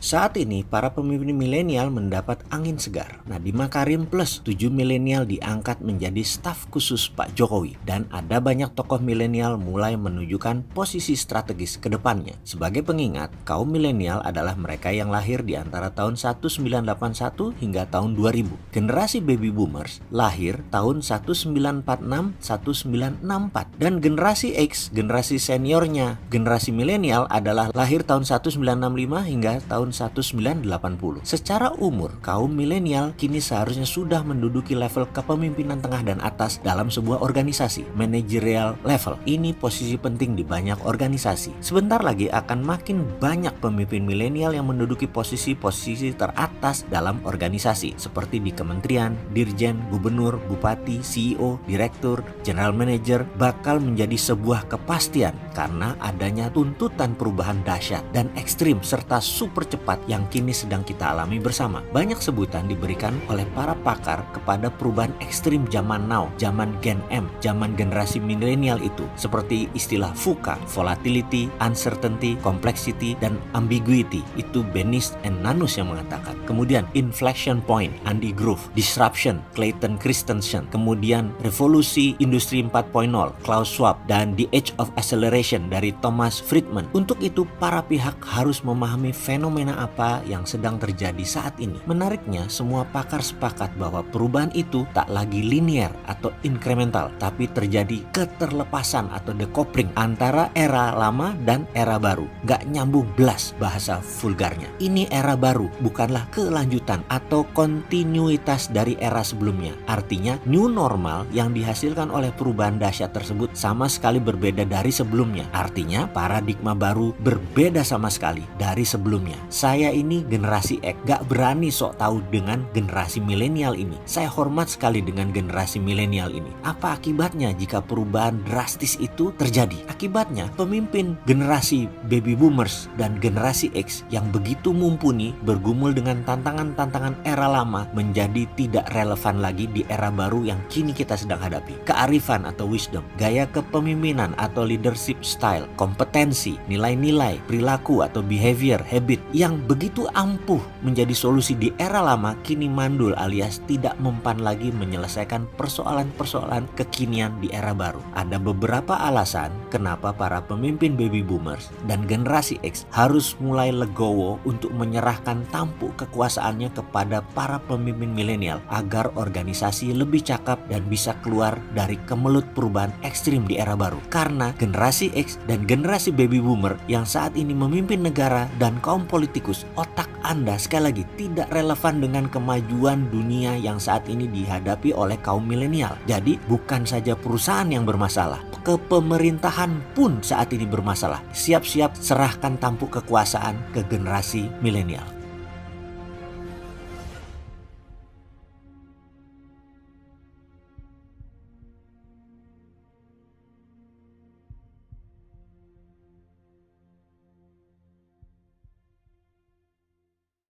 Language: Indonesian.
Saat ini, para pemimpin milenial mendapat angin segar. Nadiem Makarim plus 7 milenial diangkat menjadi staf khusus Pak Jokowi. Dan ada banyak tokoh milenial mulai menunjukkan posisi strategis ke depannya. Sebagai pengingat, kaum milenial adalah mereka yang lahir di antara tahun 1981 hingga tahun 2000. Generasi baby boomers lahir tahun 1946-1964. Dan generasi X, generasi seniornya, generasi milenial adalah lahir tahun 1965 hingga tahun 1980. Secara umur, kaum milenial kini seharusnya sudah menduduki level kepemimpinan tengah dan atas dalam sebuah organisasi, managerial level. Ini posisi penting di banyak organisasi. Sebentar lagi akan makin banyak pemimpin milenial yang menduduki posisi-posisi teratas dalam organisasi, seperti di kementerian, dirjen, gubernur, bupati, CEO, direktur, general manager, bakal menjadi sebuah kepastian karena adanya tuntutan perubahan dahsyat dan ekstrim serta super cepat yang kini sedang kita alami bersama. Banyak sebutan diberikan oleh para pakar kepada perubahan ekstrim zaman now, zaman Gen M, zaman generasi milenial itu, seperti istilah VUCA, volatility, uncertainty, complexity, dan ambiguity. Itu Benis and Nanus yang mengatakan. Kemudian inflection point, Andy Grove, disruption, Clayton Christensen, kemudian revolusi industri 4.0, Klaus Schwab, dan the age of acceleration dari Thomas Friedman. Untuk itu, para pihak harus memahami fenomena apa yang sedang terjadi saat ini. Menariknya, semua pakar sepakat bahwa perubahan itu tak lagi linear atau incremental, tapi terjadi keterlepasan atau decoupling antara era lama dan era baru. Gak nyambung belas bahasa vulgarnya. Ini era baru, bukanlah kelanjutan atau kontinuitas dari era sebelumnya. Artinya, new normal yang dihasilkan oleh perubahan dahsyat tersebut sama sekali berbeda dari sebelumnya. Artinya, paradigma baru berbeda sama sekali dari sebelumnya. Saya ini generasi X, gak berani sok tahu dengan generasi milenial ini. Saya hormat sekali dengan generasi milenial ini. Apa akibatnya jika perubahan drastis itu terjadi? Akibatnya, pemimpin generasi baby boomers dan generasi X yang begitu mumpuni bergumul dengan tantangan-tantangan era lama menjadi tidak relevan lagi di era baru yang kini kita sedang hadapi. Kearifan atau wisdom, gaya kepemimpinan atau leadership style, kompetensi, nilai-nilai, perilaku atau behavior, habit yang begitu ampuh menjadi solusi di era lama kini mandul alias tidak mempan lagi menyelesaikan persoalan-persoalan kekinian di era baru. Ada beberapa alasan kenapa para pemimpin baby boomers dan generasi X harus mulai legowo untuk menyerahkan tampuk kekuasaannya kepada para pemimpin milenial agar organisasi lebih cakap dan bisa keluar dari kemelut perubahan ekstrim di era baru. Karena generasi X dan generasi baby boomer yang saat ini memimpin negara dan kaum politikus, otak Anda sekali lagi tidak relevan dengan kemajuan dunia yang saat ini dihadapi oleh kaum milenial. Jadi bukan saja perusahaan yang bermasalah, kepemerintahan pun saat ini bermasalah. Siap-siap serahkan tampuk kekuasaan ke generasi milenial.